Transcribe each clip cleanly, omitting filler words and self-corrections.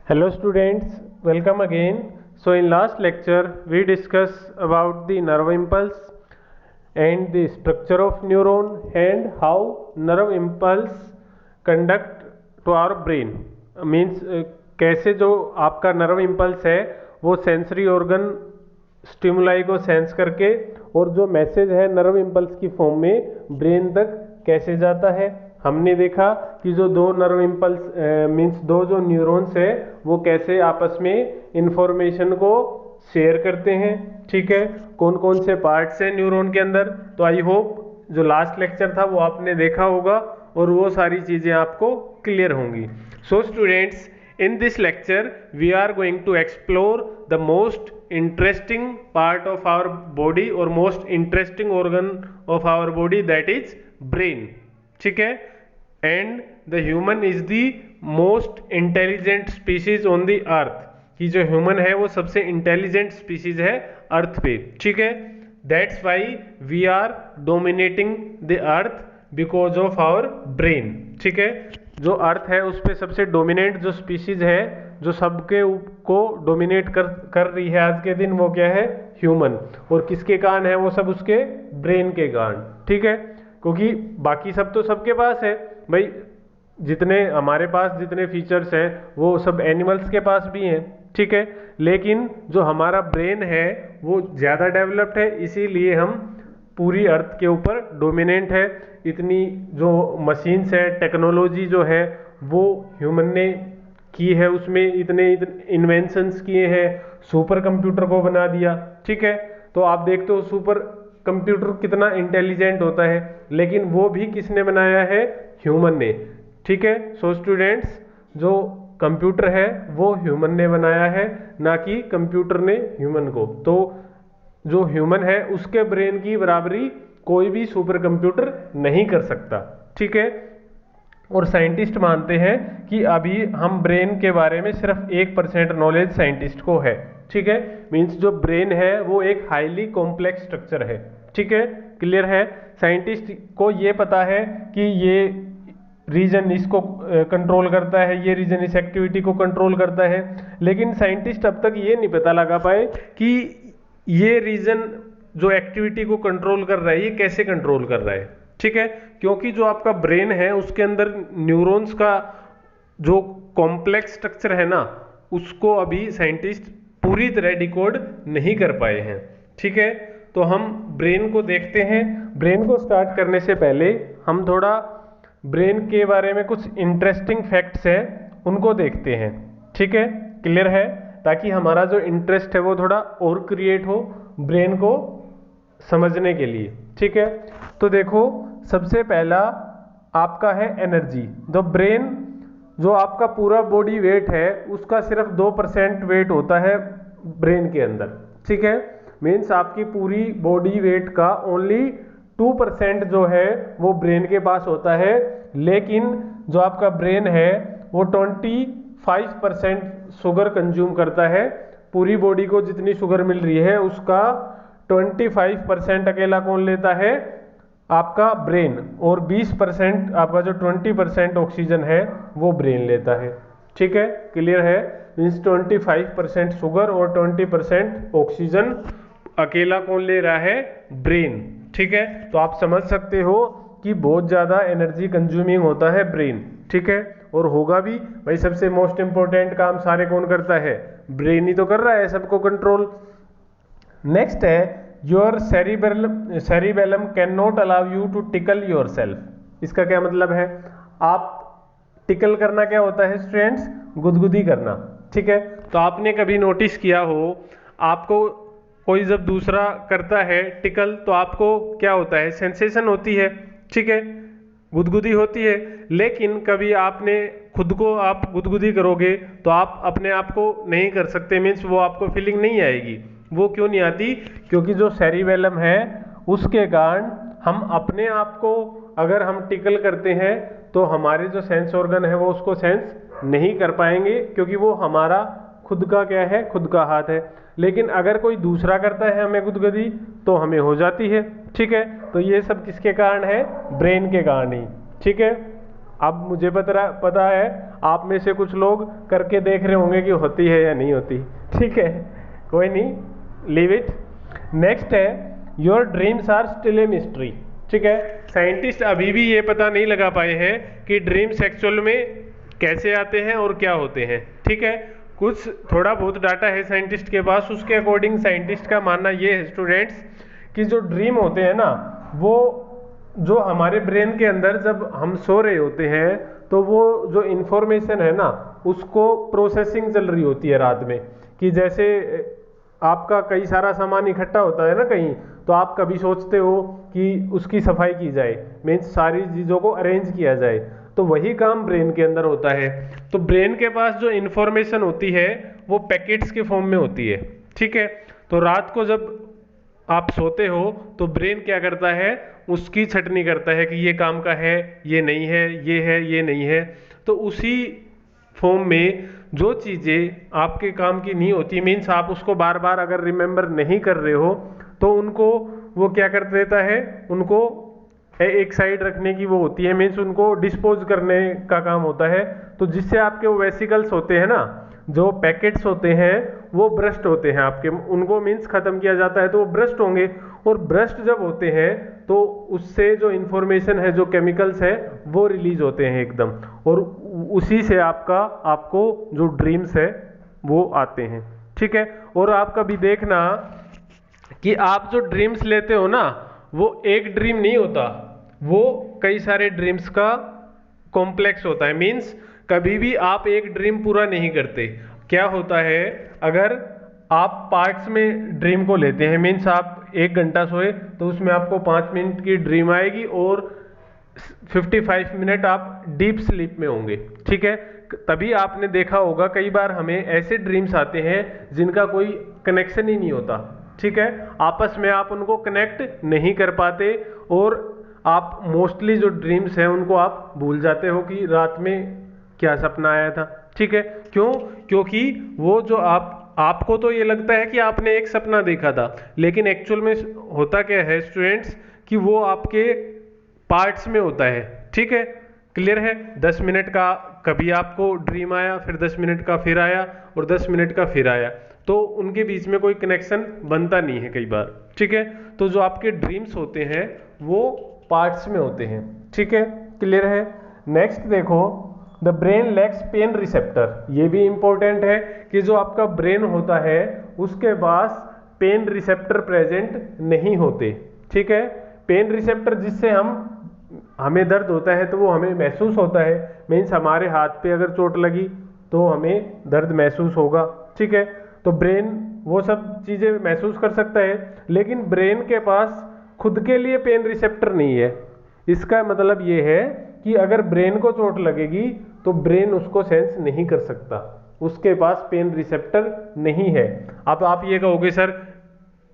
Hello students, welcome again. So in last lecture we discussed about the nerve impulse and the structure of neuron and how nerve impulse conduct to our brain. Means कैसे जो आपका nerve impulse है वो sensory organ stimuli को sense करके और जो message है नर्व इम्पल्स की फॉर्म में ब्रेन तक कैसे जाता है। हमने देखा कि जो दो नर्व इम्पल्स मीन्स दो जो न्यूरॉन्स है वो कैसे आपस में इंफॉर्मेशन को शेयर करते हैं। ठीक है, कौन कौन से पार्ट्स हैं न्यूरॉन के अंदर। तो आई होप जो लास्ट लेक्चर था वो आपने देखा होगा और वो सारी चीज़ें आपको क्लियर होंगी। So students, in this lecture we are going to explore the most interesting part of our body or most interesting organ of our body, that is brain. ठीक है, and the human is the most intelligent species on the earth, कि जो human है वो सबसे intelligent species है अर्थ पे। ठीक है, that's why we are dominating the earth because of our brain. ठीक है, जो अर्थ है उस पर सबसे डोमिनेट जो स्पीसीज है जो सबके को डोमिनेट कर रही है आज के दिन, वो क्या है? ह्यूमन। और किसके कारण है वो सब? उसके ब्रेन के कारण। ठीक है, क्योंकि बाकी सब तो सबके पास है भाई, जितने हमारे पास जितने फीचर्स हैं वो सब एनिमल्स के पास भी हैं। ठीक है, लेकिन जो हमारा ब्रेन है वो ज़्यादा डेवलप्ड है, इसीलिए हम पूरी अर्थ के ऊपर डोमिनेंट है। इतनी जो मशीन्स है, टेक्नोलॉजी जो है वो ह्यूमन ने की है, उसमें इतने इन्वेंशंस किए हैं, सुपर कंप्यूटर को बना दिया। ठीक है, तो आप देखते हो सुपर कंप्यूटर कितना इंटेलिजेंट होता है, लेकिन वो भी किसने बनाया है? ह्यूमन ने। ठीक है, सो स्टूडेंट्स, जो कंप्यूटर है वो ह्यूमन ने बनाया है, ना कि कंप्यूटर ने ह्यूमन को। तो जो ह्यूमन है उसके ब्रेन की बराबरी कोई भी सुपर कंप्यूटर नहीं कर सकता। ठीक है, और साइंटिस्ट मानते हैं कि अभी हम ब्रेन के बारे में सिर्फ 1% नॉलेज साइंटिस्ट को है। ठीक है, मीन्स जो ब्रेन है वो एक हाईली कॉम्प्लेक्स स्ट्रक्चर है। ठीक है, क्लियर है। साइंटिस्ट को ये पता है कि ये रीजन इसको कंट्रोल करता है, ये रीजन इस एक्टिविटी को कंट्रोल करता है, लेकिन साइंटिस्ट अब तक ये नहीं पता लगा पाए कि ये रीजन जो एक्टिविटी को कंट्रोल कर रहा है ये कैसे कंट्रोल कर रहा है। ठीक है, क्योंकि जो आपका ब्रेन है उसके अंदर न्यूरॉन्स का जो कॉम्प्लेक्स स्ट्रक्चर है ना, उसको अभी साइंटिस्ट पूरी तरह डिकोड नहीं कर पाए हैं। ठीक है, तो हम ब्रेन को देखते हैं। ब्रेन को स्टार्ट करने से पहले हम थोड़ा ब्रेन के बारे में कुछ इंटरेस्टिंग फैक्ट्स हैं उनको देखते हैं। ठीक है, क्लियर है, ताकि हमारा जो इंटरेस्ट है वो थोड़ा और क्रिएट हो ब्रेन को समझने के लिए। ठीक है, तो देखो, सबसे पहला आपका है एनर्जी। द ब्रेन, जो आपका पूरा बॉडी वेट है उसका सिर्फ 2% वेट होता है ब्रेन के अंदर। ठीक है, मीन्स आपकी पूरी बॉडी वेट का ओनली 2% जो है वो ब्रेन के पास होता है, लेकिन जो आपका ब्रेन है वो 25% शुगर कंज्यूम करता है। पूरी बॉडी को जितनी शुगर मिल रही है उसका 25% अकेला कौन लेता है? आपका ब्रेन। और 20% आपका जो 20% ऑक्सीजन है वो ब्रेन लेता है। ठीक है, क्लियर है। मीन्स 25% शुगर और 20% ऑक्सीजन अकेला कौन ले रहा है? ब्रेन। ठीक है, तो आप समझ सकते हो कि बहुत ज़्यादा एनर्जी कंज्यूमिंग होता है ब्रेन। ठीक है, और होगा भी भाई। सबसे मोस्ट इंपॉर्टेंट काम सारे कौन करता है? ब्रेन ही तो कर रहा है सबको कंट्रोल। नेक्स्ट है your cerebellum can not allow you to tickle yourself. इसका क्या मतलब है? आप टिकल करना क्या होता है स्टूडेंट्स? गुदगुदी करना। ठीक है, तो आपने कभी नोटिस किया हो, आपको कोई जब दूसरा करता है टिकल तो आपको क्या होता है? सेंसेशन होती है। ठीक है, गुदगुदी होती है। लेकिन कभी आपने खुद को आप गुदगुदी करोगे तो आप अपने आप को नहीं कर सकते, मीन्स वो आपको फीलिंग नहीं आएगी। वो क्यों नहीं आती? क्योंकि जो सेरिबेलम है उसके कारण हम अपने आप को अगर हम टिकल करते हैं तो हमारे जो सेंस ऑर्गन है वो उसको सेंस नहीं कर पाएंगे, क्योंकि वो हमारा खुद का क्या है? खुद का हाथ है। लेकिन अगर कोई दूसरा करता है हमें गुदगुदी तो हमें हो जाती है। ठीक है, तो ये सब किसके कारण है? ब्रेन के कारण ही। ठीक है, अब मुझे पता है आप में से कुछ लोग करके देख रहे होंगे कि होती है या नहीं होती। ठीक है, कोई नहीं, लीव इट। नेक्स्ट है your dreams are still a mystery. ठीक है, साइंटिस्ट अभी भी ये पता नहीं लगा पाए हैं कि ड्रीम्स एक्चुअल में कैसे आते हैं और क्या होते हैं। ठीक है, कुछ थोड़ा बहुत डाटा है साइंटिस्ट के पास, उसके अकॉर्डिंग साइंटिस्ट का मानना ये है स्टूडेंट्स कि जो ड्रीम होते हैं ना, वो जो हमारे ब्रेन के अंदर जब हम सो रहे होते हैं तो वो जो इन्फॉर्मेशन है ना उसको प्रोसेसिंग चल रही होती है रात में। कि जैसे आपका कई सारा सामान इकट्ठा होता है ना कहीं, तो आप कभी सोचते हो कि उसकी सफाई की जाए, मीन्स सारी चीज़ों को अरेंज किया जाए, तो वही काम ब्रेन के अंदर होता है। तो ब्रेन के पास जो इन्फॉर्मेशन होती है वो पैकेट्स के फॉर्म में होती है। ठीक है, तो रात को जब आप सोते हो तो ब्रेन क्या करता है, उसकी छटनी करता है कि ये काम का है, ये नहीं है, ये है, ये नहीं है। तो उसी फॉर्म में जो चीज़ें आपके काम की नहीं होती, मीन्स आप उसको बार बार अगर रिमेंबर नहीं कर रहे हो, तो उनको वो क्या कर देता है, उनको एक साइड रखने की वो होती है, मीन्स उनको डिस्पोज करने का काम होता है। तो जिससे आपके वो वेसिकल्स होते हैं ना, जो पैकेट्स होते हैं वो ब्रस्ट होते हैं आपके, उनको मीन्स खत्म किया जाता है तो वो ब्रस्ट होंगे। और ब्रस्ट जब होते हैं तो उससे जो इंफॉर्मेशन है, जो केमिकल्स है वो रिलीज होते हैं एकदम, और उसी से आपको जो ड्रीम्स है वो आते हैं। ठीक है, और आप कभी देखना कि आप जो ड्रीम्स लेते हो ना, वो एक ड्रीम नहीं होता, वो कई सारे ड्रीम्स का कॉम्प्लेक्स होता है। मीन्स कभी भी आप एक ड्रीम पूरा नहीं करते। क्या होता है, अगर आप पार्ट्स में ड्रीम को लेते हैं, मीन्स आप 1 घंटा सोए तो उसमें आपको 5 मिनट की ड्रीम आएगी और 55 मिनट आप डीप स्लीप में होंगे। ठीक है, तभी आपने देखा होगा कई बार हमें ऐसे ड्रीम्स आते हैं जिनका कोई कनेक्शन ही नहीं होता। ठीक है, आपस में आप उनको कनेक्ट नहीं कर पाते और आप मोस्टली जो ड्रीम्स हैं उनको आप भूल जाते हो कि रात में क्या सपना आया था। ठीक है, क्यों? क्योंकि वो जो आपको तो ये लगता है कि आपने एक सपना देखा था, लेकिन एक्चुअल में होता क्या है स्टूडेंट्स कि वो आपके पार्ट्स में होता है। ठीक है, क्लियर है? 10 मिनट का कभी आपको ड्रीम आया, फिर 10 मिनट का फिर आया और 10 मिनट का फिर आया, तो उनके बीच में कोई कनेक्शन बनता नहीं है कई बार। ठीक है, तो जो आपके ड्रीम्स होते हैं वो पार्ट्स में होते हैं। ठीक है, क्लियर है? नेक्स्ट देखो, the brain lacks pain receptor. ये भी इंपॉर्टेंट है कि जो आपका ब्रेन होता है उसके पास पेन रिसेप्टर प्रेजेंट नहीं होते। ठीक है, पेन रिसेप्टर जिससे हमें दर्द होता है तो वो हमें महसूस होता है, मीन्स हमारे हाथ पे अगर चोट लगी तो हमें दर्द महसूस होगा। ठीक है, तो ब्रेन वो सब चीज़ें महसूस कर सकता है, लेकिन ब्रेन के पास खुद के लिए पेन रिसेप्टर नहीं है। इसका मतलब ये है कि अगर ब्रेन को चोट लगेगी तो ब्रेन उसको सेंस नहीं कर सकता, उसके पास पेन रिसेप्टर नहीं है। अब आप ये कहोगे सर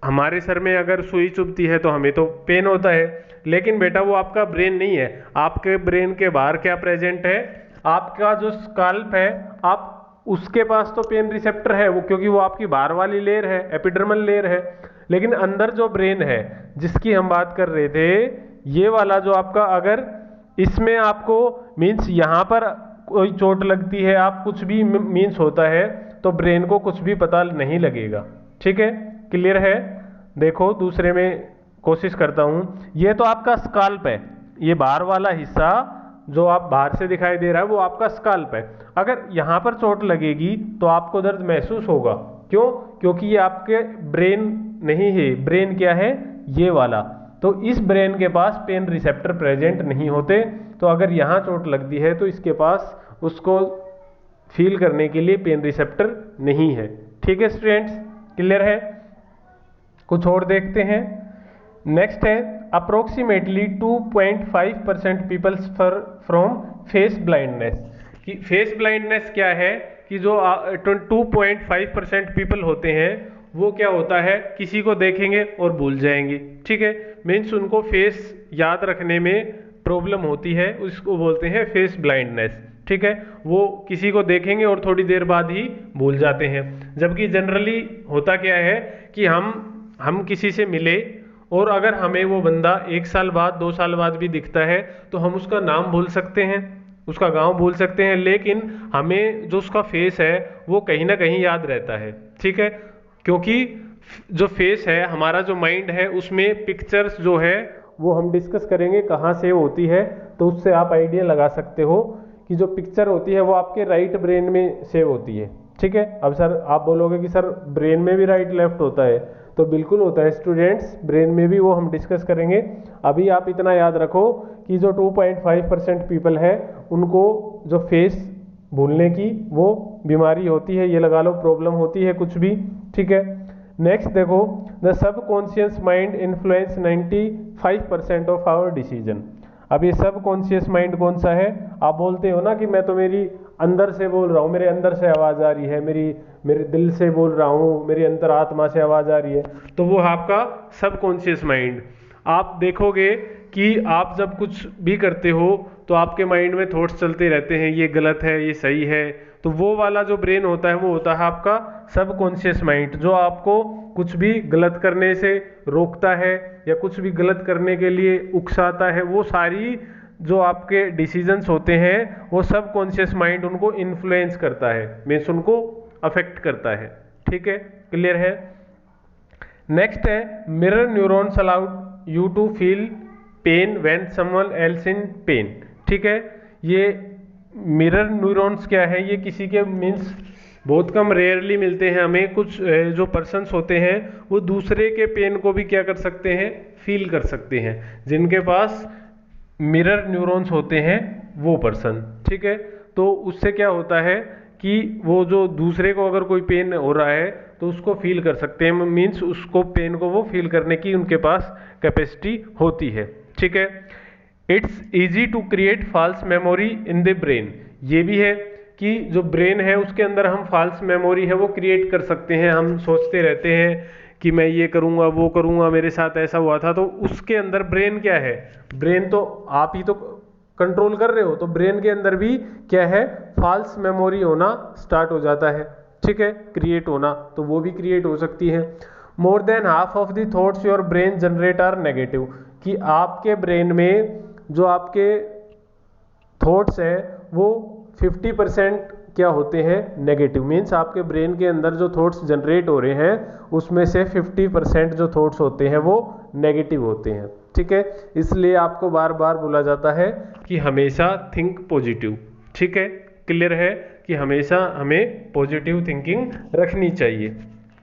हमारे सर में अगर सुई चुभती है तो हमें तो पेन होता है, लेकिन बेटा वो आपका ब्रेन नहीं है। आपके ब्रेन के बाहर क्या प्रेजेंट है, आपका जो स्काल्प है, आप उसके पास तो पेन रिसेप्टर है वो, क्योंकि वो आपकी बाहर वाली लेयर है, एपिडर्मल लेयर है। लेकिन अंदर जो ब्रेन है जिसकी हम बात कर रहे थे, ये वाला जो आपका, अगर इसमें आपको मीन्स यहाँ पर कोई चोट लगती है, आप कुछ भी मीन्स होता है, तो ब्रेन को कुछ भी पता नहीं लगेगा। ठीक है, क्लियर है? देखो दूसरे में कोशिश करता हूँ। ये तो आपका स्काल्प है, ये बाहर वाला हिस्सा जो आप बाहर से दिखाई दे रहा है वो आपका स्काल्प है। अगर यहाँ पर चोट लगेगी तो आपको दर्द महसूस होगा। क्यों? क्योंकि ये आपके ब्रेन नहीं है। ब्रेन क्या है? ये वाला। तो इस ब्रेन के पास पेन रिसेप्टर प्रेजेंट नहीं होते, तो अगर यहाँ चोट लगती है तो इसके पास उसको फील करने के लिए पेन रिसेप्टर नहीं है। ठीक है स्टूडेंट्स, क्लियर है? कुछ और देखते हैं। नेक्स्ट है approximately 2.5% people suffer from face blindness. कि फेस ब्लाइंडनेस क्या है कि जो 2.5% पीपल होते हैं वो क्या होता है, किसी को देखेंगे और भूल जाएंगे। ठीक है, मीन्स उनको फेस याद रखने में प्रॉब्लम होती है, उसको बोलते हैं फेस ब्लाइंडनेस। ठीक है, वो किसी को देखेंगे और थोड़ी देर बाद ही भूल जाते हैं। जबकि जनरली होता क्या है कि हम किसी से मिले और अगर हमें वो बंदा 1 साल बाद 2 साल बाद भी दिखता है तो हम उसका नाम भूल सकते हैं। उसका गांव भूल सकते हैं, लेकिन हमें जो उसका फेस है वो कहीं ना कहीं याद रहता है, ठीक है। क्योंकि जो फेस है, हमारा जो माइंड है, उसमें पिक्चर्स जो है वो हम डिस्कस करेंगे कहाँ सेव होती है, तो उससे आप आइडिया लगा सकते हो कि जो पिक्चर होती है वो आपके राइट ब्रेन में सेव होती है, ठीक है। अब सर आप बोलोगे कि सर ब्रेन में भी राइट लेफ्ट होता है, तो बिल्कुल होता है स्टूडेंट्स, ब्रेन में भी, वो हम डिस्कस करेंगे। अभी आप इतना याद रखो कि जो 2.5% पीपल है उनको जो फेस भूलने की वो बीमारी होती है, ये लगा लो प्रॉब्लम होती है कुछ भी, ठीक है। नेक्स्ट देखो, the subconscious mind influence 95% of our decision. अब ये सबकॉन्शियस माइंड कौन सा है? आप बोलते हो ना कि मैं तो मेरी अंदर से बोल रहा हूँ, मेरे अंदर से आवाज़ आ रही है, मेरे दिल से बोल रहा हूँ, मेरी अंतरात्मा से आवाज़ आ रही है, तो वो आपका सबकॉन्शियस माइंड। आप देखोगे कि आप जब कुछ भी करते हो तो आपके माइंड में थॉट्स चलते रहते हैं, ये गलत है, ये सही है, तो वो वाला जो ब्रेन होता है वो होता है आपका सबकॉन्शियस माइंड, जो आपको कुछ भी गलत करने से रोकता है या कुछ भी गलत करने के लिए उकसाता है। वो सारी जो आपके डिसीजंस होते हैं वो सबकॉन्शियस माइंड उनको इन्फ्लुएंस करता है, मीन्स उनको अफेक्ट करता है, ठीक है, क्लियर है। नेक्स्ट है, mirror neurons allowed you to feel pain when someone else in pain, ठीक है। ये मिरर न्यूरॉन्स क्या है? ये किसी के मीन्स बहुत कम, रेयरली मिलते हैं हमें। कुछ जो पर्सन्स होते हैं वो दूसरे के पेन को भी क्या कर सकते हैं? फील कर सकते हैं, जिनके पास मिरर न्यूरॉन्स होते हैं वो पर्सन, ठीक है। तो उससे क्या होता है कि वो जो दूसरे को अगर कोई पेन हो रहा है तो उसको फील कर सकते हैं, मीन्स उसको पेन को वो फील करने की उनके पास कैपेसिटी होती है, ठीक है। It's easy to create false memory in the brain. ये भी है कि जो ब्रेन है उसके अंदर हम फॉल्स मेमोरी है वो क्रिएट कर सकते हैं। हम सोचते रहते हैं कि मैं ये करूँगा, वो करूँगा, मेरे साथ ऐसा हुआ था, तो उसके अंदर ब्रेन क्या है? ब्रेन तो आप ही तो कंट्रोल कर रहे हो, तो ब्रेन के अंदर भी क्या है? फॉल्स मेमोरी होना स्टार्ट हो जाता है, ठीक है, क्रिएट होना, तो वो भी क्रिएट हो सकती है। More than half of the thoughts your brain generate are negative, कि आपके ब्रेन में जो आपके थॉट्स है वो 50% क्या होते हैं? नेगेटिव। मीन्स आपके ब्रेन के अंदर जो थॉट्स जनरेट हो रहे हैं उसमें से 50% जो थॉट्स होते हैं वो नेगेटिव होते हैं, ठीक है। इसलिए आपको बार बार बोला जाता है कि हमेशा थिंक पॉजिटिव, ठीक है, क्लियर है, कि हमेशा हमें पॉजिटिव थिंकिंग रखनी चाहिए,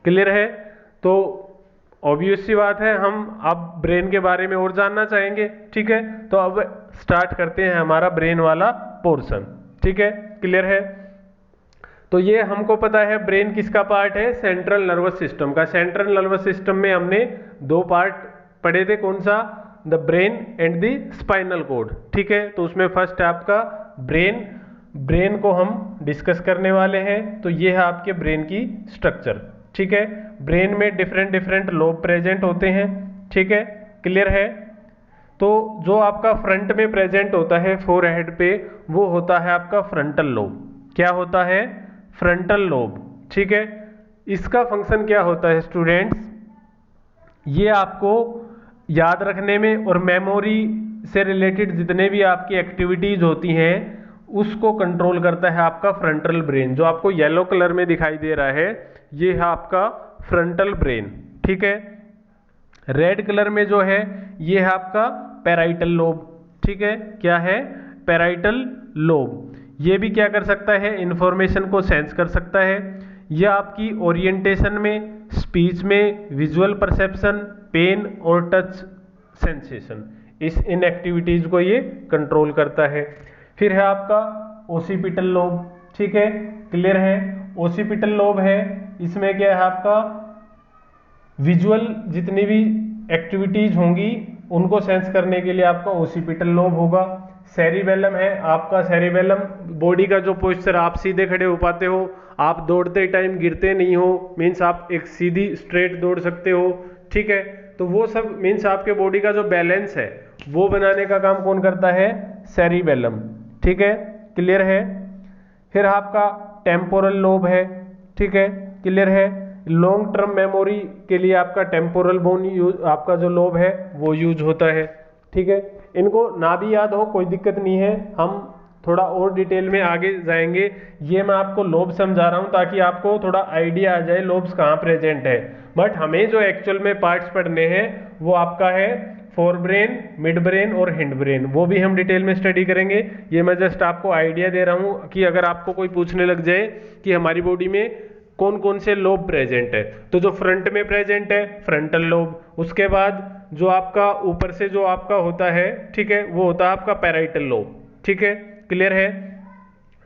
क्लियर है। तो ऑब्वियस सी बात है, हम अब ब्रेन के बारे में और जानना चाहेंगे, ठीक है। तो अब स्टार्ट करते हैं हमारा ब्रेन वाला पोर्शन, ठीक है, क्लियर है। तो ये हमको पता है ब्रेन किसका पार्ट है? सेंट्रल नर्वस सिस्टम का। सेंट्रल नर्वस सिस्टम में हमने दो पार्ट पढ़े थे, कौन सा? The brain and the spinal cord, ठीक है। तो उसमें फर्स्ट है आपका ब्रेन को हम डिस्कस करने वाले हैं। तो ये है आपके ब्रेन की स्ट्रक्चर, ठीक है। ब्रेन में डिफरेंट लोब प्रेजेंट होते हैं, ठीक है, क्लियर है। तो जो आपका फ्रंट में प्रेजेंट होता है फोरहेड पे, वो होता है आपका फ्रंटल लोब। क्या होता है? फ्रंटल लोब, ठीक है। इसका फंक्शन क्या होता है स्टूडेंट्स? ये आपको याद रखने में और मेमोरी से रिलेटेड जितने भी आपकी एक्टिविटीज होती हैं उसको कंट्रोल करता है आपका फ्रंटल ब्रेन। जो आपको येलो कलर में दिखाई दे रहा है ये है आपका फ्रंटल ब्रेन, ठीक है। रेड कलर में जो है ये है आपका पैराइटल लोब, ठीक है। क्या है? Parietal lobe. ये भी क्या कर सकता है? इंफॉर्मेशन को सेंस कर सकता है। यह आपकी ओरिएंटेशन में, स्पीच में, विजुअल परसेप्शन, पेन और टच सेंसेशन, इन एक्टिविटीज को ये कंट्रोल करता है। फिर है आपका ओसिपिटल लोब, ठीक है, क्लियर है। ओसिपिटल लोब है, इसमें क्या है आपका विजुअल जितनी भी एक्टिविटीज होंगी उनको सेंस करने के लिए आपका ओसिपिटल लोब होगा। सेरिबेलम है आपका, सेरिबेलम बॉडी का जो पोस्चर, आप सीधे खड़े हो पाते हो, आप दौड़ते टाइम गिरते नहीं हो, मीन्स आप एक सीधी स्ट्रेट दौड़ सकते हो, ठीक है। तो वो सब मीन्स आपके बॉडी का जो बैलेंस है वो बनाने का काम कौन करता है? सेरिबेलम, ठीक है, क्लियर है। फिर आपका टेम्पोरल लोब है, ठीक है, क्लियर है। लॉन्ग टर्म मेमोरी के लिए आपका टेम्पोरल बोन यूज, आपका जो लोब है वो यूज होता है, ठीक है। इनको ना भी याद हो कोई दिक्कत नहीं है, हम थोड़ा और डिटेल में आगे जाएंगे। ये मैं आपको लोब समझा रहा हूँ ताकि आपको थोड़ा आइडिया आ जाए लोब्स कहाँ प्रेजेंट है। बट हमें जो एक्चुअल में पार्ट्स पढ़ने हैं वो आपका है फोर ब्रेन, मिड ब्रेन और हिंड ब्रेन, वो भी हम डिटेल में स्टडी करेंगे। ये मैं जस्ट आपको आइडिया दे रहा हूँ कि अगर आपको कोई पूछने लग जाए कि हमारी बॉडी में कौन कौन से लोब प्रेजेंट है, तो जो फ्रंट में प्रेजेंट है फ्रंटल लोब, उसके बाद जो आपका ऊपर से जो आपका होता है, ठीक है, वो होता है आपका पैराइटल लोब, ठीक है, क्लियर है।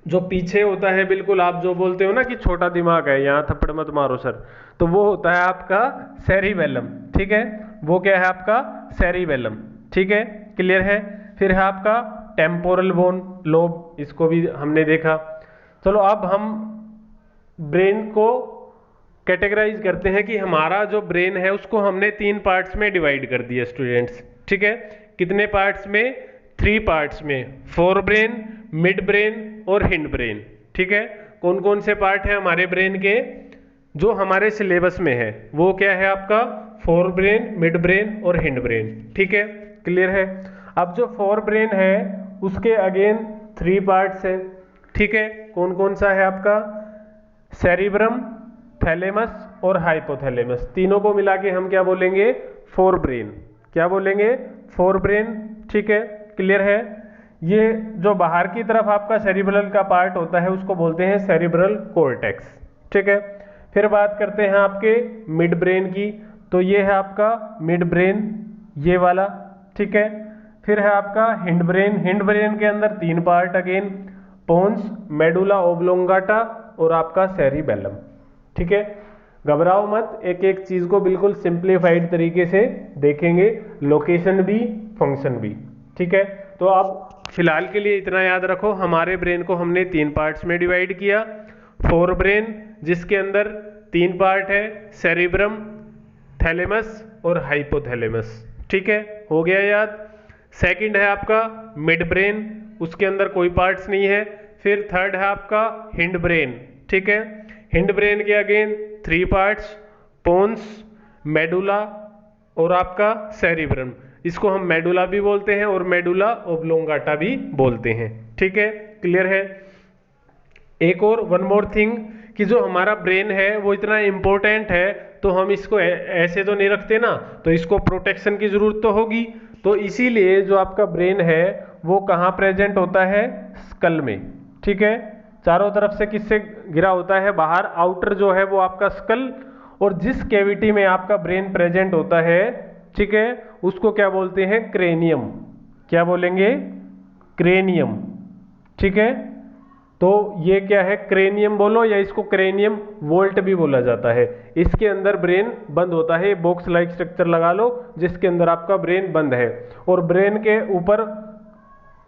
जो पीछे होता है बिल्कुल, आप जो बोलते हो ना कि छोटा दिमाग है, यहाँ थप्पड़ मत मारो सर, तो वो होता है आपका सेरिबेलम, ठीक है, वो क्या है आपका सेरिबेलम, ठीक है, क्लियर है। फिर है आपका टेम्पोरल बोन लोब, इसको भी हमने देखा। चलो अब हम ब्रेन को कैटेगराइज करते हैं कि हमारा जो ब्रेन है उसको हमने 3 पार्ट्स में डिवाइड कर दिया स्टूडेंट्स, ठीक है। कितने पार्ट्स में? 3 पार्ट्स में, फोर ब्रेन, मिड ब्रेन और हिंड ब्रेन, ठीक है। कौन कौन से पार्ट है हमारे ब्रेन के जो हमारे सिलेबस में है? वो क्या है आपका फोर ब्रेन, मिड ब्रेन और हिंड ब्रेन, ठीक है, क्लियर है। अब जो फोर ब्रेन है उसके अगेन 3 पार्ट्स है, ठीक है। कौन कौन सा है आपका? सेरिब्रम, थैलेमस और हाइपोथैलेमस, तीनों को मिला के हम क्या बोलेंगे? Fore brain. क्या बोलेंगे? फोर ब्रेन, ठीक है, क्लियर है। ये जो बाहर की तरफ आपका सेरिब्रल का पार्ट होता है उसको बोलते हैं सेरिब्रल कॉर्टेक्स, ठीक है। फिर बात करते हैं आपके मिड ब्रेन की, तो ये है आपका मिड ब्रेन, ये वाला, ठीक है। फिर है आपका हिंड ब्रेन। हिंड ब्रेन के अंदर 3 part again, pons, medulla oblongata और आपका सेरिबेलम, ठीक है। घबराओ मत, एक एक चीज को बिल्कुल सिंप्लीफाइड तरीके से देखेंगे, लोकेशन भी फंक्शन भी, ठीक है। तो अब फिलहाल के लिए इतना याद रखो, हमारे ब्रेन को हमने 3 पार्ट्स में डिवाइड किया। फोर ब्रेन जिसके अंदर 3 पार्ट है, सेरिब्रम, थैलेमस और हाइपोथैलेमस, ठीक है, हो गया याद। सेकंड है आपका मिड ब्रेन, उसके अंदर कोई पार्ट्स नहीं है। फिर थर्ड है आपका हिंड ब्रेन, ठीक है। हिंड ब्रेन के अगेन 3 पार्ट्स, पोन्स, मेडुला और आपका सेरिब्रम, इसको हम मेडुला भी बोलते हैं और मेडुला ओब्लोंगाटा भी बोलते हैं, ठीक है, क्लियर है। एक और वन मोर थिंग कि जो हमारा ब्रेन है वो इतना इम्पोर्टेंट है तो हम इसको ऐसे तो नहीं रखते ना, तो इसको प्रोटेक्शन की जरूरत तो होगी। तो इसीलिए जो आपका ब्रेन है वो कहाँ प्रेजेंट होता है? स्कल में, ठीक है। चारों तरफ से किससे घिरा होता है? बाहर आउटर जो है वो आपका स्कल, और जिस कैविटी में आपका ब्रेन प्रेजेंट होता है, ठीक है, उसको क्या बोलते हैं? क्रेनियम। क्या बोलेंगे? क्रेनियम, ठीक है। तो ये क्या है? क्रेनियम बोलो या इसको क्रेनियम वोल्ट भी बोला जाता है। इसके अंदर ब्रेन बंद होता है, बॉक्स लाइक स्ट्रक्चर लगा लो जिसके अंदर आपका ब्रेन बंद है, और ब्रेन के ऊपर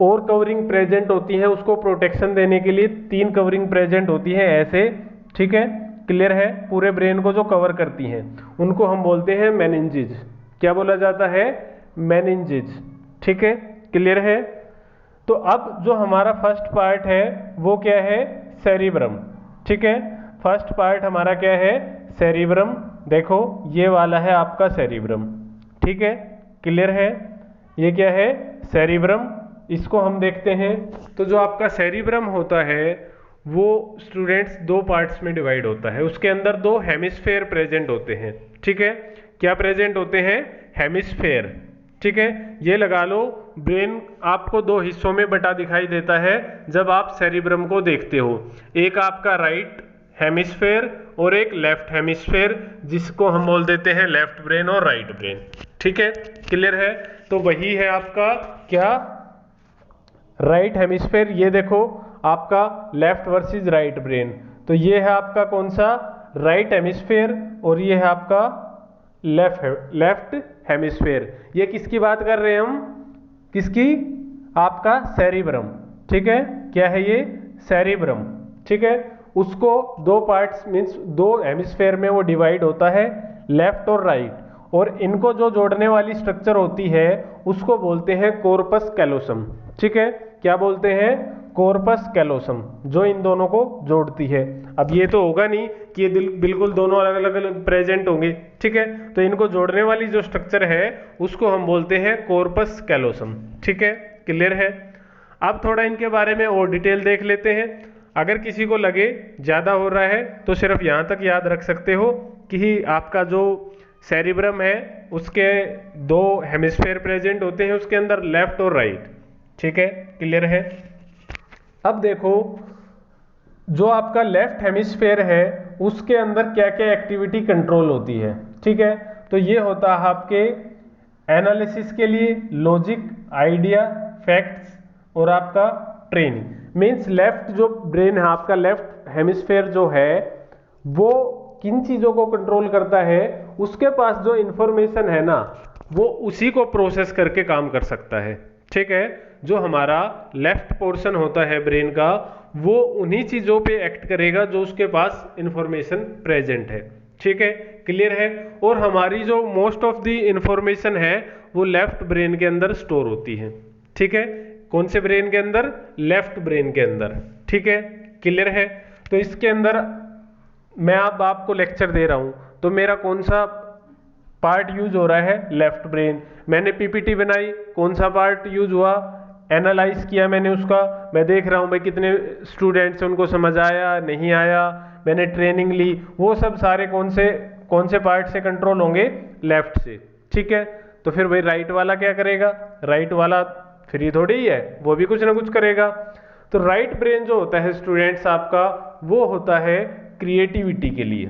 और कवरिंग प्रेजेंट होती है, उसको प्रोटेक्शन देने के लिए 3 कवरिंग प्रेजेंट होती है ऐसे, ठीक है, क्लियर है। पूरे ब्रेन को जो कवर करती हैं उनको हम बोलते हैं मेनिंजेस। क्या बोला जाता है? मेनिंजेस, ठीक है, क्लियर है। तो अब जो हमारा फर्स्ट पार्ट है वो क्या है? सेरिब्रम, ठीक है। फर्स्ट पार्ट हमारा क्या है? सेरिब्रम। देखो ये वाला है आपका सेरिब्रम, ठीक है, क्लियर है। ये क्या है? सेरिब्रम। इसको हम देखते हैं। तो जो आपका सेरिब्रम होता है वो स्टूडेंट्स 2 पार्ट्स में डिवाइड होता है, उसके अंदर 2 हेमिस्फेयर प्रेजेंट होते हैं, ठीक है। क्या प्रेजेंट होते हैं? हेमिस्फेयर, ठीक है। ये लगा लो, ब्रेन आपको 2 हिस्सों में बटा दिखाई देता है जब आप सेरिब्रम को देखते हो। एक आपका राइट हेमिस्फेयर और एक लेफ्ट हेमिस्फेयर, जिसको हम बोल देते हैं लेफ्ट ब्रेन और राइट ब्रेन, ठीक है, क्लियर है। तो वही है आपका क्या? Right hemisphere. ये देखो आपका लेफ्ट वर्सेस राइट ब्रेन, तो ये है आपका कौन सा? राइट हेमिस्फेयर, और ये है आपका लेफ्ट हेमिस्फेयर। ये किसकी बात कर रहे हैं हम? किसकी? आपका सेरिब्रम, ठीक है। क्या है ये? सेरिब्रम, ठीक है। उसको 2 पार्ट्स मीन्स 2 हेमिस्फेयर में वो डिवाइड होता है, लेफ्ट और राइट, और इनको जो जोड़ने वाली स्ट्रक्चर होती है उसको बोलते हैं कॉर्पस कैलोसम, ठीक है। क्या बोलते हैं? कॉर्पस कैलोसम, जो इन दोनों को जोड़ती है। अब ये तो होगा नहीं कि ये बिल्कुल दोनों अलग अलग प्रेजेंट होंगे, ठीक है, तो इनको जोड़ने वाली जो स्ट्रक्चर है उसको हम बोलते हैं कॉर्पस कैलोसम, ठीक है, क्लियर है। अब थोड़ा इनके बारे में और डिटेल देख लेते हैं। अगर किसी को लगे ज़्यादा हो रहा है तो सिर्फ यहाँ तक याद रख सकते हो कि आपका जो सेरिब्रम है उसके दो हेमिस्फेयर प्रेजेंट होते हैं उसके अंदर, लेफ्ट और राइट। ठीक है, क्लियर है। अब देखो जो आपका लेफ्ट हेमिस्फेयर है उसके अंदर क्या क्या एक्टिविटी कंट्रोल होती है। ठीक है, तो ये होता है आपके एनालिसिस के लिए लॉजिक, आइडिया, फैक्ट्स और आपका ट्रेनिंग। मीन्स लेफ्ट जो ब्रेन है आपका, लेफ्ट हेमिस्फेयर जो है वो किन चीज़ों को कंट्रोल करता है, उसके पास जो इंफॉर्मेशन है ना वो उसी को प्रोसेस करके काम कर सकता है। ठीक है, जो हमारा लेफ्ट पोर्शन होता है ब्रेन का वो उन्हीं चीज़ों पे एक्ट करेगा जो उसके पास इंफॉर्मेशन प्रेजेंट है। ठीक है, क्लियर है। और हमारी जो मोस्ट ऑफ द इंफॉर्मेशन है वो लेफ्ट ब्रेन के अंदर स्टोर होती है। ठीक है, कौन से ब्रेन के अंदर? लेफ्ट ब्रेन के अंदर। ठीक है, क्लियर है। तो इसके अंदर मैं अब आपको लेक्चर दे रहा हूं तो मेरा कौन सा पार्ट यूज हो रहा है? Left brain. मैंने पीपीटी बनाई, कौन सा पार्ट यूज हुआ? एनालाइज किया मैंने उसका, मैं देख रहा हूँ भाई कितने स्टूडेंट्स उनको समझ आया नहीं आया, मैंने ट्रेनिंग ली, वो सब सारे कौन से पार्ट से कंट्रोल होंगे? लेफ्ट से। ठीक है, तो फिर भाई राइट वाला क्या करेगा? राइट वाला फ्री थोड़ी ही है, वो भी कुछ ना कुछ करेगा। तो राइट ब्रेन जो होता है स्टूडेंट्स आपका, वो होता है क्रिएटिविटी के लिए,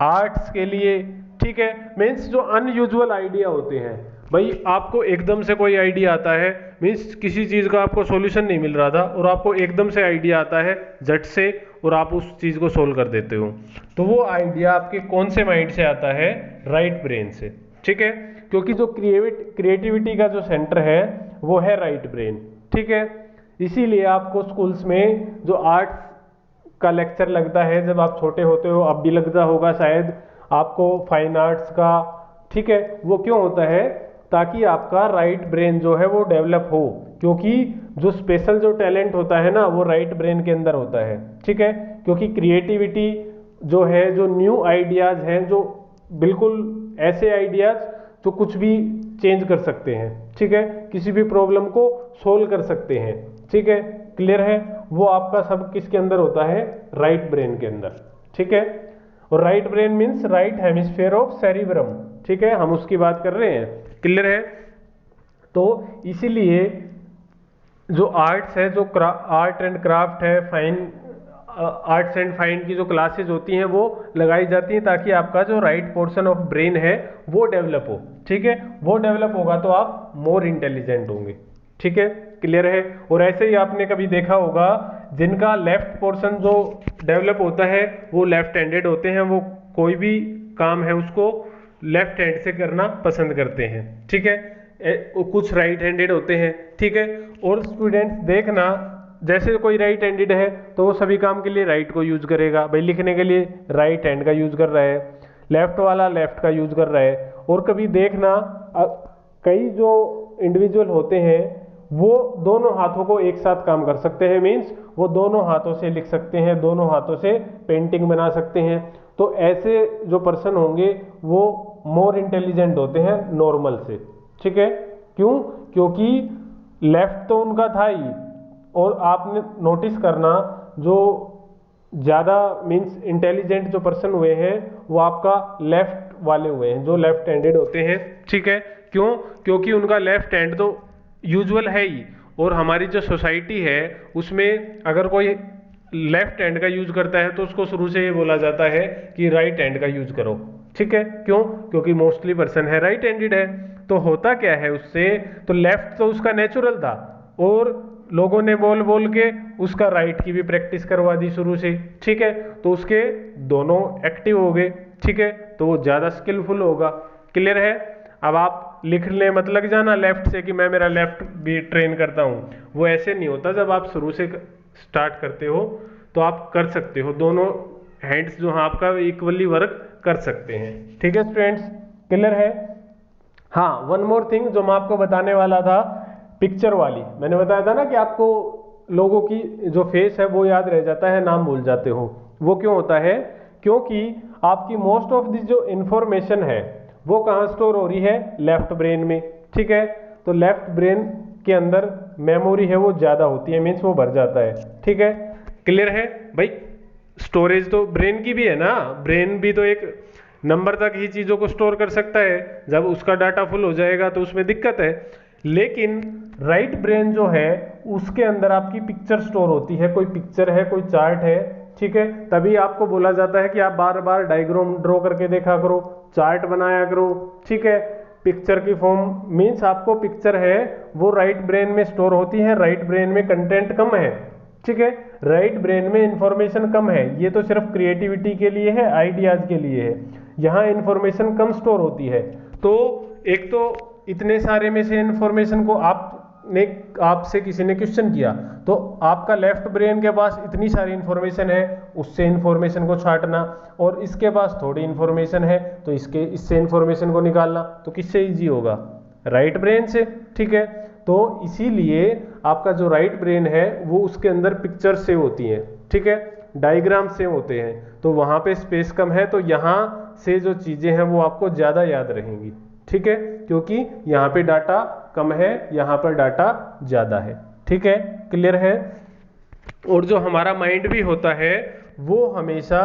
आर्ट्स के लिए। ठीक है, मीन्स जो अनयूजुअल आइडिया होते हैं, भाई आपको एकदम से कोई आइडिया आता है, मीन्स किसी चीज़ का आपको सॉल्यूशन नहीं मिल रहा था और आपको एकदम से आइडिया आता है झट से और आप उस चीज़ को सोल्व कर देते हो, तो वो आइडिया आपके कौन से माइंड से आता है? राइट ब्रेन से। ठीक है, क्योंकि जो क्रिएटिविटी का जो सेंटर है वो है राइट ब्रेन। ठीक है, इसीलिए आपको स्कूल्स में जो आर्ट्स का लेक्चर लगता है जब आप छोटे होते हो, अब भी लगता होगा शायद आपको फाइन आर्ट्स का। ठीक है, वो क्यों होता है? ताकि आपका राइट ब्रेन जो है वो डेवलप हो, क्योंकि जो स्पेशल जो टैलेंट होता है ना वो राइट ब्रेन के अंदर होता है। ठीक है, क्योंकि क्रिएटिविटी जो है, जो न्यू आइडियाज हैं, जो बिल्कुल ऐसे आइडियाज जो कुछ भी चेंज कर सकते हैं। ठीक है, किसी भी प्रॉब्लम को सोल्व कर सकते हैं। ठीक है, क्लियर है। वो आपका सब किसके अंदर होता है? राइट ब्रेन के अंदर। ठीक है, और right brain means right hemisphere of cerebrum. ठीक है, हम उसकी बात कर रहे हैं। क्लियर है। तो इसीलिए जो आर्ट्स है, जो आर्ट एंड क्राफ्ट है, फाइन आर्ट्स एंड फाइन की जो क्लासेज होती हैं वो लगाई जाती हैं ताकि आपका जो राइट पोर्शन ऑफ ब्रेन है वो डेवलप हो। ठीक है, वो डेवलप होगा तो आप मोर इंटेलिजेंट होंगे। ठीक है, क्लियर है। और ऐसे ही आपने कभी देखा होगा जिनका लेफ्ट पोर्शन जो डेवलप होता है वो लेफ्ट हैंडेड होते हैं, वो कोई भी काम है उसको लेफ्ट हैंड से करना पसंद करते हैं। ठीक है, कुछ राइट हैंडेड होते हैं। ठीक है, और स्टूडेंट्स देखना, जैसे कोई राइट हैंडेड है तो वो सभी काम के लिए राइट को यूज करेगा, भाई लिखने के लिए राइट हैंड का यूज कर रहा है, लेफ्ट वाला लेफ्ट का यूज कर रहा है। और कभी देखना कई जो इंडिविजुअल होते हैं वो दोनों हाथों को एक साथ काम कर सकते हैं, मीन्स वो दोनों हाथों से लिख सकते हैं, दोनों हाथों से पेंटिंग बना सकते हैं। तो ऐसे जो पर्सन होंगे वो मोर इंटेलिजेंट होते हैं नॉर्मल से। ठीक है, क्यों? क्योंकि लेफ्ट तो उनका था ही, और आपने नोटिस करना जो ज़्यादा मीन्स इंटेलिजेंट जो पर्सन हुए हैं वो आपका लेफ्ट वाले हुए हैं, जो लेफ्ट हैंडेड होते हैं। ठीक है, क्यों? क्योंकि उनका लेफ्ट हैंड तो यूजुअल है ही, और हमारी जो सोसाइटी है उसमें अगर कोई लेफ्ट हैंड का यूज करता है तो उसको शुरू से ये बोला जाता है कि राइट हैंड का यूज करो। ठीक है, क्यों? क्योंकि मोस्टली पर्सन है राइट हैंडेड है। तो होता क्या है उससे, तो लेफ्ट तो उसका नेचुरल था और लोगों ने बोल बोल के उसका राइट की भी प्रैक्टिस करवा दी शुरू से। ठीक है, तो उसके दोनों एक्टिव हो गए। ठीक है, तो वो ज़्यादा स्किलफुल होगा। क्लियर है। अब आप लिखने मत लग जाना लेफ्ट से कि मैं मेरा लेफ्ट भी ट्रेन करता हूँ, वो ऐसे नहीं होता। जब आप शुरू से स्टार्ट करते हो तो आप कर सकते हो, दोनों हैंड्स जो हैं आपका इक्वली वर्क कर सकते हैं। ठीक है स्टूडेंट्स, क्लियर है। हाँ, वन मोर थिंग जो मैं आपको बताने वाला था, पिक्चर वाली। मैंने बताया था ना कि आपको लोगों की जो फेस है वो याद रह जाता है, नाम भूल जाते हो। वो क्यों होता है? क्योंकि आपकी मोस्ट ऑफ दी जो इंफॉर्मेशन है वो कहाँ स्टोर हो रही है? लेफ्ट ब्रेन में। ठीक है, तो लेफ्ट ब्रेन के अंदर मेमोरी है वो ज़्यादा होती है, मीन्स वो भर जाता है। ठीक है, क्लियर है भाई। स्टोरेज तो ब्रेन की भी है ना, ब्रेन भी तो एक नंबर तक ही चीज़ों को स्टोर कर सकता है, जब उसका डाटा फुल हो जाएगा तो उसमें दिक्कत है। लेकिन राइट ब्रेन जो है उसके अंदर आपकी पिक्चर स्टोर होती है, कोई पिक्चर है, कोई चार्ट है। ठीक है, तभी आपको बोला जाता है कि आप बार बार डायग्राम ड्रॉ करके देखा करो, चार्ट बनाया करो। ठीक है, पिक्चर की फॉर्म मीन्स आपको पिक्चर है वो राइट ब्रेन में स्टोर होती है, राइट ब्रेन में कंटेंट कम है। ठीक है, राइट ब्रेन में इंफॉर्मेशन कम है, ये तो सिर्फ क्रिएटिविटी के लिए है, आइडियाज के लिए है, यहाँ इंफॉर्मेशन कम स्टोर होती है। तो एक तो इतने सारे में से इंफॉर्मेशन को आपसे किसी ने क्वेश्चन किया तो आपका लेफ्ट ब्रेन के पास इतनी सारी इंफॉर्मेशन है, उससे इंफॉर्मेशन को छांटना, और इसके पास थोड़ी इंफॉर्मेशन है तो इससे इंफॉर्मेशन को निकालना, तो किससे इजी होगा? राइट ब्रेन से। ठीक है, तो इसीलिए आपका जो राइट ब्रेन है वो उसके अंदर पिक्चर सेव होती हैं। ठीक है, डायग्राम सेव होते हैं, तो वहाँ पे स्पेस कम है, तो यहाँ से जो चीज़ें हैं वो आपको ज़्यादा याद रहेंगी। ठीक है, क्योंकि यहाँ पे डाटा कम है, यहाँ पर डाटा ज़्यादा है। ठीक है, क्लियर है। और जो हमारा माइंड भी होता है वो हमेशा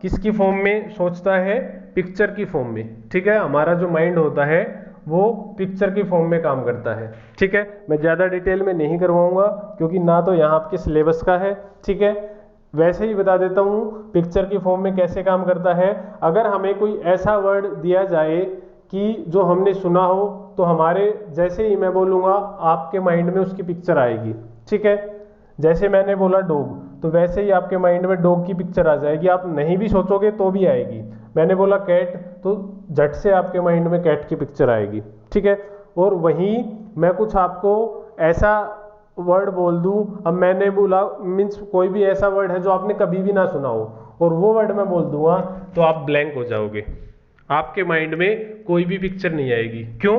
किसकी फॉर्म में सोचता है? पिक्चर की फॉर्म में। ठीक है, हमारा जो माइंड होता है वो पिक्चर की फॉर्म में काम करता है। ठीक है, मैं ज़्यादा डिटेल में नहीं करवाऊंगा क्योंकि ना तो यहाँ आपके सिलेबस का है। ठीक है, वैसे ही बता देता हूँ पिक्चर की फॉर्म में कैसे काम करता है। अगर हमें कोई ऐसा वर्ड दिया जाए कि जो हमने सुना हो तो हमारे जैसे ही मैं बोलूँगा आपके माइंड में उसकी पिक्चर आएगी। ठीक है, जैसे मैंने बोला डॉग तो वैसे ही आपके माइंड में डॉग की पिक्चर आ जाएगी, आप नहीं भी सोचोगे तो भी आएगी। मैंने बोला कैट तो झट से आपके माइंड में कैट की पिक्चर आएगी। ठीक है, और वहीं मैं कुछ आपको ऐसा वर्ड बोल दूं, अब मैंने बोला मीन्स कोई भी ऐसा वर्ड है जो आपने कभी भी ना सुना हो और वो वर्ड मैं बोल दूंगा तो आप ब्लैंक हो जाओगे, आपके माइंड में कोई भी पिक्चर नहीं आएगी। क्यों?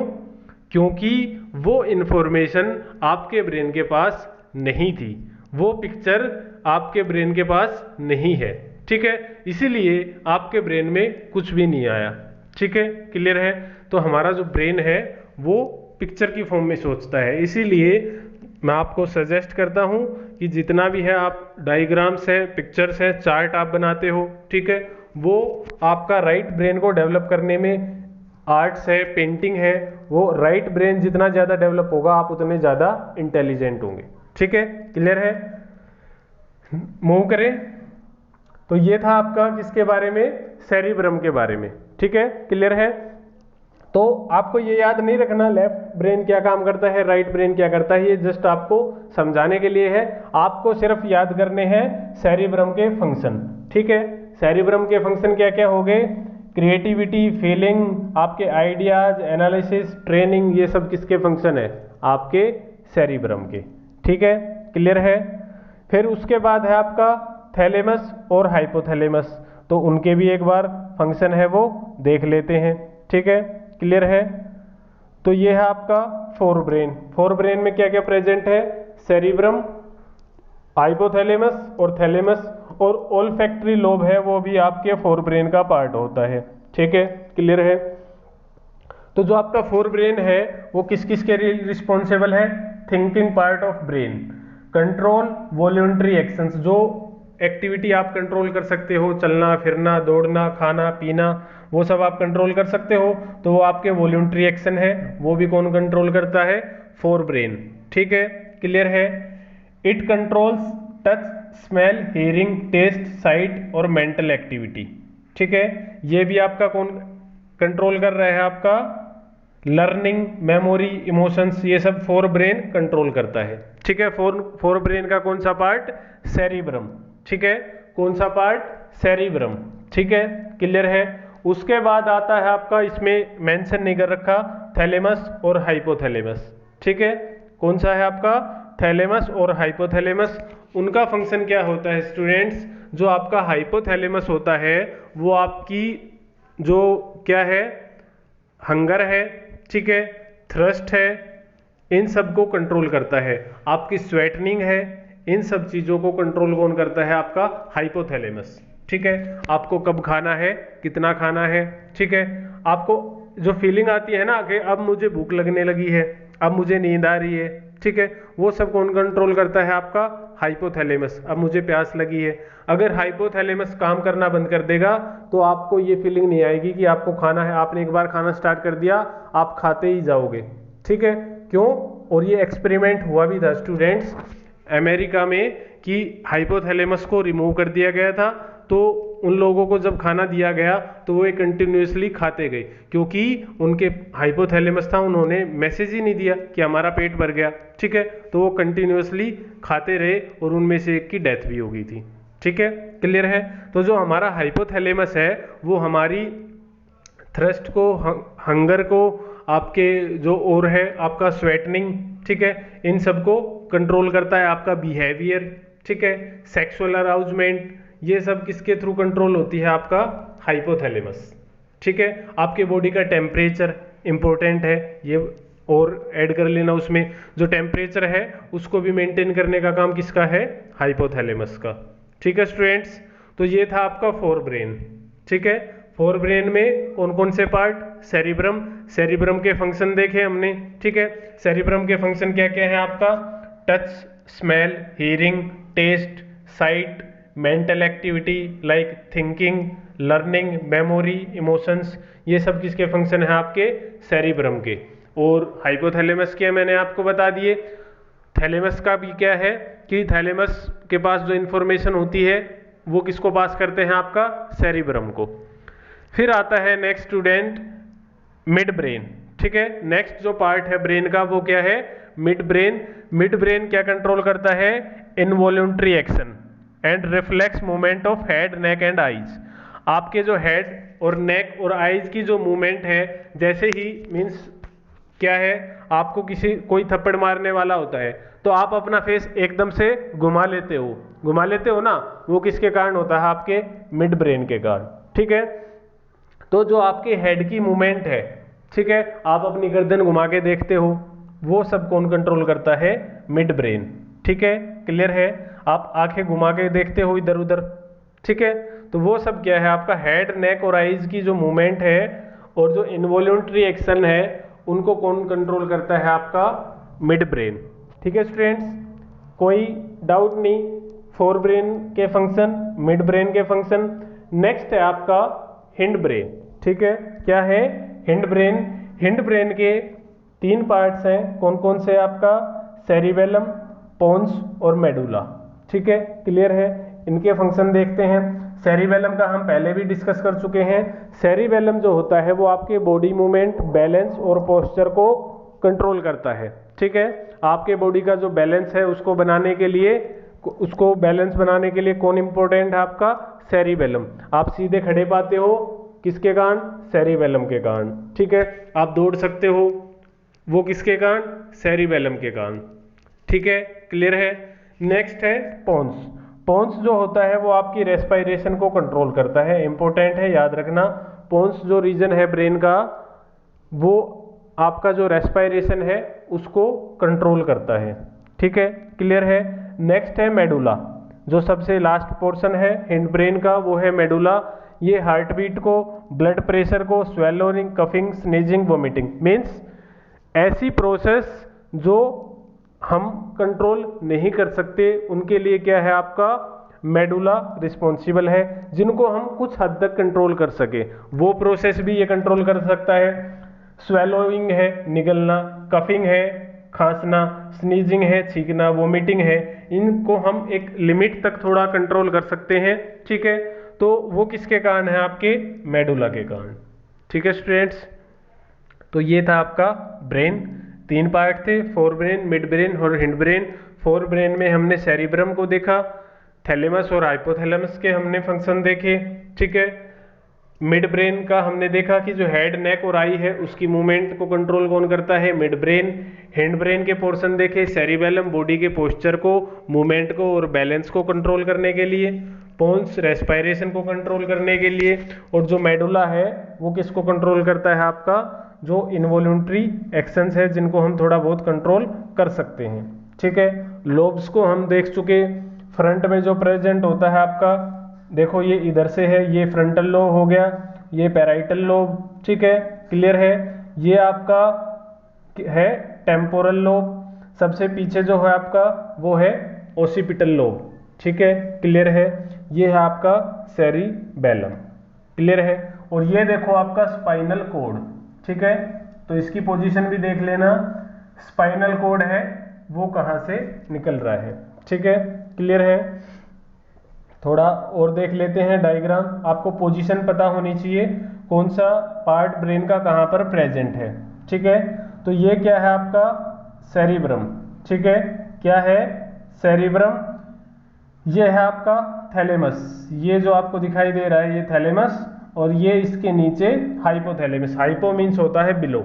क्योंकि वो इंफॉर्मेशन आपके ब्रेन के पास नहीं थी, वो पिक्चर आपके ब्रेन के पास नहीं है। ठीक है, इसीलिए आपके ब्रेन में कुछ भी नहीं आया। ठीक है, क्लियर है। तो हमारा जो ब्रेन है वो पिक्चर की फॉर्म में सोचता है, इसीलिए मैं आपको सजेस्ट करता हूं कि जितना भी है आप डायग्राम्स है, पिक्चर्स है, चार्ट आप बनाते हो, ठीक है, वो आपका राइट ब्रेन को डेवलप करने में, आर्ट्स है, पेंटिंग है, वो राइट ब्रेन जितना ज़्यादा डेवलप होगा आप उतने ज़्यादा इंटेलिजेंट होंगे। ठीक है, क्लियर है। मूव करें। तो ये था आपका किसके बारे में? सेरिब्रम के बारे में। ठीक है, क्लियर है। तो आपको ये याद नहीं रखना लेफ्ट ब्रेन क्या काम करता है, राइट ब्रेन क्या करता है, ये जस्ट आपको समझाने के लिए है। आपको सिर्फ याद करने हैं सेरिब्रम के फंक्शन। ठीक है, सेरिब्रम के फंक्शन क्या क्या हो गए? क्रिएटिविटी, फीलिंग, आपके आइडियाज, एनालिसिस, ट्रेनिंग, ये सब किसके फंक्शन है? आपके सेरिब्रम के। ठीक है, क्लियर है। फिर उसके बाद है आपका थैलेमस और हाइपोथैलेमस, तो उनके भी एक बार फंक्शन है वो देख लेते हैं। ठीक है, क्लियर है। तो ये है आपका फोर ब्रेन। फोर ब्रेन में क्या क्या प्रेजेंट है? सेरिब्रम, हाइपोथैलेमस और थैलेमस, और ओल्फैक्टरी लोब है वो भी आपके फोर ब्रेन का पार्ट होता है। ठीक है, क्लियर है। तो जो आपका फोर ब्रेन है वो किस किस के लिए रिस्पॉन्सिबल है? Thinking part of brain, control voluntary actions, जो एक्टिविटी आप कंट्रोल कर सकते हो, चलना फिरना, दौड़ना, खाना पीना, वो सब आप कंट्रोल कर सकते हो, तो वो आपके वॉल्यूंटरी एक्शन है, वो भी कौन कंट्रोल करता है? Forebrain. ठीक है, क्लियर है। It controls touch, smell, hearing, taste, sight और मेंटल एक्टिविटी। ठीक है, ये भी आपका कौन कंट्रोल कर रहा है? आपका लर्निंग, मेमोरी, इमोशंस, ये सब फोर ब्रेन कंट्रोल करता है। ठीक है, फोर ब्रेन का कौन सा पार्ट? सेरिब्रम। ठीक है, कौन सा पार्ट? सेरिब्रम। ठीक है, क्लियर है। उसके बाद आता है आपका, इसमें मेंशन नहीं कर रखा, थैलेमस और हाइपोथैलेमस। ठीक है, कौन सा है आपका? थैलेमस और हाइपोथैलेमस। उनका फंक्शन क्या होता है स्टूडेंट्स? जो आपका हाइपोथैलेमस होता है वो आपकी जो क्या है, हंगर है, ठीक है, थ्रस्ट है, इन सब को कंट्रोल करता है। आपकी स्वेटनिंग है, इन सब चीज़ों को कंट्रोल कौन करता है? आपका हाइपोथैलेमस। ठीक है, आपको कब खाना है, कितना खाना है, ठीक है, आपको जो फीलिंग आती है ना कि अब मुझे भूख लगने लगी है, अब मुझे नींद आ रही है, ठीक है, वो सब कौन कंट्रोल करता है? आपका हाइपोथैलेमस। अब मुझे प्यास लगी है, अगर हाइपोथैलेमस काम करना बंद कर देगा तो आपको ये फीलिंग नहीं आएगी कि आपको खाना है। आपने एक बार खाना स्टार्ट कर दिया, आप खाते ही जाओगे, ठीक है। क्यों? और ये एक्सपेरिमेंट हुआ भी था स्टूडेंट्स अमेरिका में कि हाइपोथैलेमस को रिमूव कर दिया गया था, तो उन लोगों को जब खाना दिया गया तो वो कंटिन्यूसली खाते गए, क्योंकि उनके हाइपोथैलेमस था, उन्होंने मैसेज ही नहीं दिया कि हमारा पेट भर गया, ठीक है। तो वो कंटिन्यूसली खाते रहे और उनमें से एक की डेथ भी हो गई थी, ठीक है, क्लियर है। तो जो हमारा हाइपोथैलेमस है वो हमारी थ्रस्ट को, हंगर को, आपके जो और है आपका स्वेटनिंग, ठीक है, इन सबको कंट्रोल करता है। आपका बिहेवियर, ठीक है, सेक्सुअल अराउजमेंट, ये सब किसके थ्रू कंट्रोल होती है? आपका हाइपोथैलेमस, ठीक है। आपके बॉडी का टेम्परेचर इंपॉर्टेंट है, ये और ऐड कर लेना, उसमें जो टेम्परेचर है उसको भी मेंटेन करने का काम किसका है? हाइपोथैलेमस का, ठीक है स्टूडेंट्स। तो ये था आपका फोर ब्रेन, ठीक है। फोर ब्रेन में कौन कौन से पार्ट? सेरिब्रम, सेरिब्रम के फंक्शन देखे हमने, ठीक है। सेरिब्रम के फंक्शन क्या क्या है आपका? Touch, smell, hearing, taste, sight, mental activity like thinking, learning, memory, emotions, ये सब किसके फंक्शन है? आपके सेरिब्रम के। और हाइपोथैलेमस के मैंने आपको बता दिए। थैलेमस का भी क्या है कि थैलेमस के पास जो इंफॉर्मेशन होती है वो किसको पास करते हैं? आपका सेरिब्रम को। फिर आता है नेक्स्ट स्टूडेंट मिड ब्रेन, ठीक है। नेक्स्ट जो पार्ट है ब्रेन का वो क्या है? Mid brain. मिड ब्रेन क्या कंट्रोल करता है? Involuntary action and reflex movement of head, neck and eyes. आपके जो हेड और नेक और आईज की जो मूवमेंट है, जैसे ही मीन्स क्या है, आपको कोई थप्पड़ मारने वाला होता है तो आप अपना फेस एकदम से घुमा लेते हो, घुमा लेते हो ना, वो किसके कारण होता है? आपके मिड ब्रेन के कारण, ठीक है। तो जो आपके हेड की मूवमेंट है, ठीक है, आप अपनी गर्दन घुमा के देखते हो, वो सब कौन कंट्रोल करता है? मिड ब्रेन, ठीक है, क्लियर है। आप आंखें घुमा के देखते हो इधर उधर, ठीक है, तो वो सब क्या है? आपका हेड, नेक और आईज की जो मूवमेंट है और जो इनवॉल्यूंटरी एक्शन है उनको कौन कंट्रोल करता है? आपका मिड ब्रेन, ठीक है स्टूडेंट्स। कोई डाउट नहीं, फोर ब्रेन के फंक्शन, मिड ब्रेन के फंक्शन। नेक्स्ट है आपका हिंड ब्रेन, ठीक है। क्या है? Hind brain. हिंड ब्रेन के तीन पार्ट्स हैं, कौन कौन से? आपका सेरिबेलम, पोन्स और मेडुला, ठीक है, क्लियर है। इनके फंक्शन देखते हैं। सेरिबेलम का हम पहले भी डिस्कस कर चुके हैं। सेरिबेलम जो होता है वो आपके बॉडी मूवमेंट, बैलेंस और पोस्चर को कंट्रोल करता है, ठीक है। आपके बॉडी का जो बैलेंस है उसको बनाने के लिए, उसको बैलेंस बनाने के लिए कौन इंपॉर्टेंट है? आपका सेरिबेलम। आप सीधे खड़े पाते हो किसके कारण? सेरिबेलम के कारण, ठीक है। आप दौड़ सकते हो, वो किसके कारण? सेरिबेलम के कारण, ठीक है, क्लियर है। नेक्स्ट है पोन्स। पोन्स जो होता है वो आपकी रेस्पिरेशन को कंट्रोल करता है, इंपॉर्टेंट है, याद रखना। पोन्स जो रीजन है ब्रेन का वो आपका जो रेस्पिरेशन है उसको कंट्रोल करता है, ठीक है, क्लियर है। नेक्स्ट है मेडुला। जो सबसे लास्ट पोर्शन है हिंड ब्रेन का वो है मेडुला। ये हार्ट बीट को, ब्लड प्रेशर को, swallowing, coughing, sneezing, vomiting, means ऐसी प्रोसेस जो हम कंट्रोल नहीं कर सकते उनके लिए क्या है? आपका मेडुला रिस्पॉन्सिबल है। जिनको हम कुछ हद तक कंट्रोल कर सके वो प्रोसेस भी ये कंट्रोल कर सकता है। स्वेलोइंग है निगलना, कफिंग है खांसना, स्नीजिंग है छींकना, वोमिटिंग है, इनको हम एक लिमिट तक थोड़ा कंट्रोल कर सकते हैं, ठीक है। तो वो किसके कारण है? आपके मेडुला के कारण, ठीक है स्टूडेंट्स। तो ये था आपका ब्रेन। तीन पार्ट थे, फोर ब्रेन, मिड ब्रेन और हिंड ब्रेन। फोर ब्रेन में हमने सेरिब्रम को देखा, थैलेमस और हाइपोथैलेमस के हमने फंक्शन देखे, ठीक है। मिड ब्रेन का हमने देखा कि जो हेड, नेक और आई है उसकी मूवमेंट को कंट्रोल कौन करता है? Mid brain. हिंड ब्रेन के पोर्शन देखे, सेरिबेलम बॉडी के पोस्चर को, मूवमेंट को और बैलेंस को कंट्रोल करने के लिए, पोन्स रेस्पिरेशन को कंट्रोल करने के लिए, और जो मेडुला है वो किसको कंट्रोल करता है? आपका जो इनवॉल्यूंटरी एक्शंस है जिनको हम थोड़ा बहुत कंट्रोल कर सकते हैं, ठीक है। लोब्स को हम देख चुके, फ्रंट में जो प्रेजेंट होता है आपका, देखो ये इधर से है, ये फ्रंटल लोब हो गया, ये पैराइटल लोब, ठीक है, क्लियर है। ये आपका है टेम्पोरल लोब। सबसे पीछे जो है आपका वो है ओसिपिटल लोब, ठीक है, क्लियर है। ये है आपका सेरिबेलम, क्लियर है। और ये देखो आपका स्पाइनल कोड, ठीक है, तो इसकी पोजीशन भी देख लेना, स्पाइनल कोड है वो कहाँ से निकल रहा है, ठीक है, क्लियर है। थोड़ा और देख लेते हैं डायग्राम, आपको पोजीशन पता होनी चाहिए कौन सा पार्ट ब्रेन का कहाँ पर प्रेजेंट है, ठीक है। तो ये क्या है आपका सेरिब्रम, ठीक है, क्या है सेरिब्रम। ये है आपका थैलेमस, ये जो आपको दिखाई दे रहा है ये थैलेमस, और ये इसके नीचे हाइपोथैलेमस। हाइपो मीन्स होता है बिलो,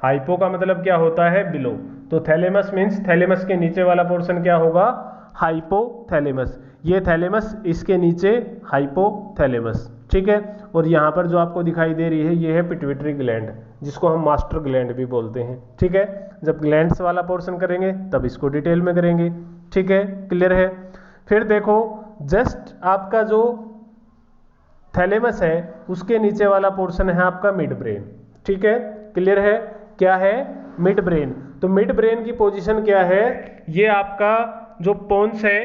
हाइपो का मतलब क्या होता है बिलो, तो थैलेमस मीन्स थैलेमस के नीचे वाला पोर्शन क्या होगा हाइपोथैलेमस। ये थैलेमस, इसके नीचे हाइपोथैलेमस, ठीक है। और यहाँ पर जो आपको दिखाई दे रही है ये है पिट्यूटरी ग्लैंड, जिसको हम मास्टर ग्लैंड भी बोलते हैं, ठीक है। जब ग्लैंड्स वाला पोर्शन करेंगे तब इसको डिटेल में करेंगे, ठीक है, क्लियर है। फिर देखो जस्ट आपका जो थैलेमस है उसके नीचे वाला पोर्शन है आपका मिड ब्रेन, ठीक है, क्लियर है। क्या है मिड ब्रेन, तो मिड ब्रेन की पोजीशन क्या है, ये आपका जो पोन्स है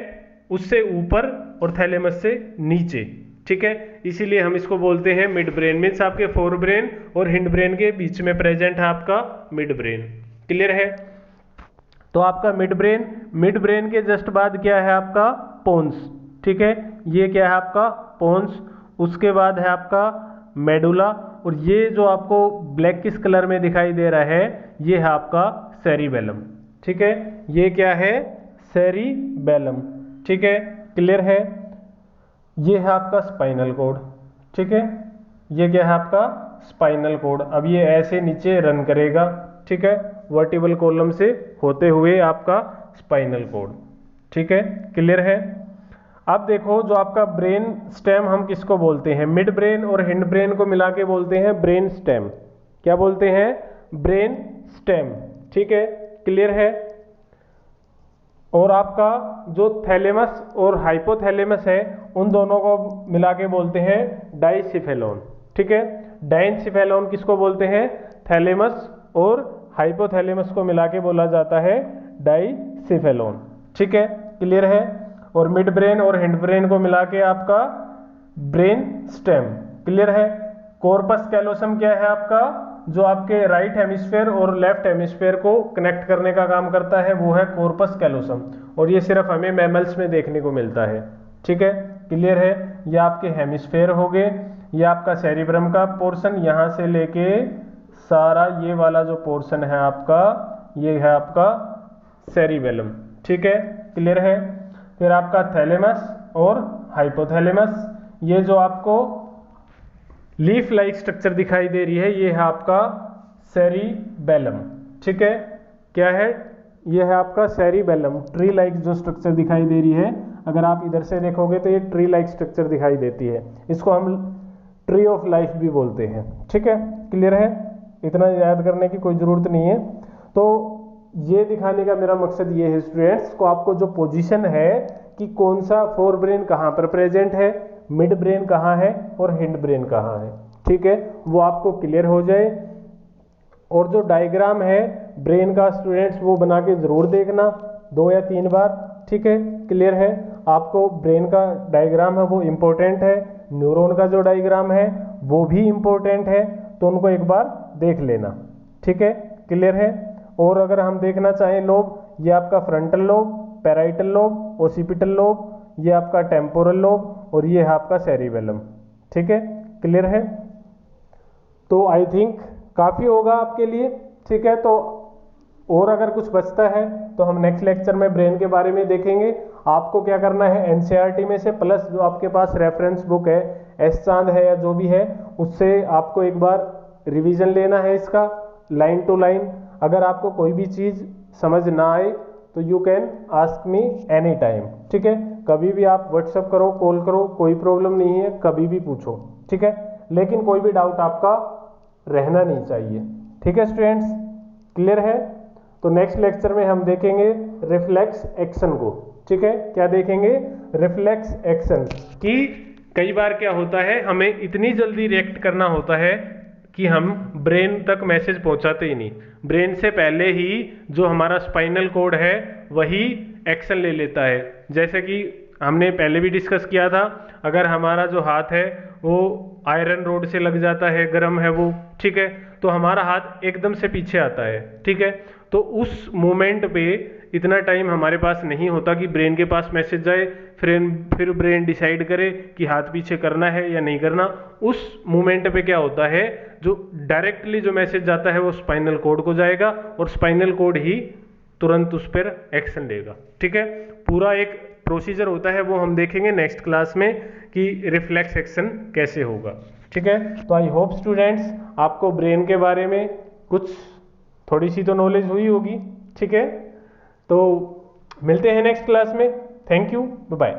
उससे ऊपर और थैलेमस से नीचे, ठीक है, इसीलिए हम इसको बोलते हैं मिड ब्रेन। मीन्स आपके फोर ब्रेन और हिंड ब्रेन के बीच में प्रेजेंट है आपका मिड ब्रेन, क्लियर है। तो आपका मिड ब्रेन के जस्ट बाद क्या है आपका पोन्स, ठीक है, ये क्या है आपका पोन्स। उसके बाद है आपका मेडुला, और ये जो आपको ब्लैकिश कलर में दिखाई दे रहा है ये है आपका सेरिबेलम, ठीक है, ये क्या है सेरिबेलम, ठीक है, क्लियर है। ये है आपका स्पाइनल कोड, ठीक है, ये क्या है आपका स्पाइनल कोड। अब ये ऐसे नीचे रन करेगा, ठीक है, वर्टिबल कॉलम से होते हुए आपका स्पाइनल कोड, ठीक है, क्लियर है। अब देखो जो आपका ब्रेन स्टेम हम किसको बोलते हैं, मिड ब्रेन और हिंड ब्रेन को मिला के बोलते हैं ब्रेन स्टेम। क्या बोलते हैं ब्रेन स्टेम, ठीक है, क्लियर है। और आपका जो थैलेमस और हाइपोथैलेमस है उन दोनों को मिला के बोलते हैं डाइसिफेलोन, ठीक है। डाइसिफेलोन किसको बोलते हैं, थैलेमस और हाइपोथैलेमस को मिला के बोला जाता है डाइसिफेलोन, ठीक है, क्लियर है। और मिड ब्रेन और हिंड ब्रेन को मिला के आपका ब्रेन स्टेम, क्लियर है। कॉर्पस कैलोसम क्या है आपका, जो आपके राइट हेमिस्फेयर और लेफ्ट हेमिस्फेयर को कनेक्ट करने का काम करता है वो है कॉर्पस कैलोसम, और ये सिर्फ हमें मैमल्स में देखने को मिलता है, ठीक है, क्लियर है। ये आपके हेमिस्फेयर हो गए, ये आपका सेरिब्रम का पोर्शन, यहाँ से लेके सारा ये वाला जो पोर्शन है आपका ये है आपका सेरिबेलम, ठीक है, क्लियर है। फिर आपका थैलेमस और हाइपोथैलेमस, ये जो आपको लीफ लाइक स्ट्रक्चर दिखाई दे रही है ये है आपका सेरिबेलम, ठीक है, क्या है ये है आपका सेरिबेलम। ट्री लाइक जो स्ट्रक्चर दिखाई दे रही है, अगर आप इधर से देखोगे तो ये ट्री लाइक स्ट्रक्चर दिखाई देती है, इसको हम ट्री ऑफ लाइफ भी बोलते हैं, ठीक है, क्लियर है। इतना याद करने की कोई ज़रूरत नहीं है। तो ये दिखाने का मेरा मकसद ये है स्टूडेंट्स को, आपको जो पोजीशन है कि कौन सा फोर ब्रेन कहाँ पर प्रेजेंट है, मिड ब्रेन कहाँ है और हिंड ब्रेन कहाँ है, ठीक है, वो आपको क्लियर हो जाए। और जो डायग्राम है ब्रेन का स्टूडेंट्स वो बना के ज़रूर देखना 2 या 3 बार, ठीक है, क्लियर है। आपको ब्रेन का डायग्राम है वो इम्पोर्टेंट है, न्यूरॉन का जो डायग्राम है वो भी इम्पोर्टेंट है, तो उनको एक बार देख लेना, ठीक है, क्लियर है। और अगर हम देखना चाहें लोब, ये आपका frontal lobe, parietal lobe, occipital lobe, ये आपका टेम्पोरल लोब और ये है आपका सेरिबेलम, ठीक है, क्लियर है। तो आई थिंक काफ़ी होगा आपके लिए, ठीक है। तो और अगर कुछ बचता है तो हम नेक्स्ट लेक्चर में ब्रेन के बारे में देखेंगे। आपको क्या करना है एनसीईआरटी में से प्लस जो आपके पास रेफरेंस बुक है एस चांद है या जो भी है उससे आपको एक बार रिवीजन लेना है इसका लाइन टू लाइन। अगर आपको कोई भी चीज़ समझ ना आए तो you can ask me any time, ठीक है, कभी भी आप व्हाट्सएप करो, कॉल करो, कोई प्रॉब्लम नहीं है, कभी भी पूछो, ठीक है, लेकिन कोई भी डाउट आपका रहना नहीं चाहिए, ठीक है स्टूडेंट्स, क्लियर है। तो नेक्स्ट लेक्चर में हम देखेंगे रिफ्लेक्स एक्शन को, ठीक है, क्या देखेंगे रिफ्लेक्स एक्शन कि कई बार क्या होता है हमें इतनी जल्दी रिएक्ट करना होता है कि हम ब्रेन तक मैसेज पहुंचाते ही नहीं, ब्रेन से पहले ही जो हमारा स्पाइनल कोड है वही एक्शन ले लेता है। जैसे कि हमने पहले भी डिस्कस किया था, अगर हमारा जो हाथ है वो आयरन रोड से लग जाता है, गर्म है वो, ठीक है, तो हमारा हाथ एकदम से पीछे आता है, ठीक है। तो उस मोमेंट पे इतना टाइम हमारे पास नहीं होता कि ब्रेन के पास मैसेज जाए, फिर ब्रेन डिसाइड करे कि हाथ पीछे करना है या नहीं करना। उस मोमेंट पे क्या होता है, जो डायरेक्टली जो मैसेज जाता है वो स्पाइनल कोड को जाएगा और स्पाइनल कोड ही तुरंत उस पर एक्शन लेगा, ठीक है। पूरा एक प्रोसीजर होता है, वो हम देखेंगे नेक्स्ट क्लास में कि रिफ्लेक्स एक्शन कैसे होगा, ठीक है। तो आई होप स्टूडेंट्स आपको ब्रेन के बारे में कुछ थोड़ी सी तो नॉलेज हुई होगी, ठीक है। तो मिलते हैं नेक्स्ट क्लास में। Thank you, bye bye.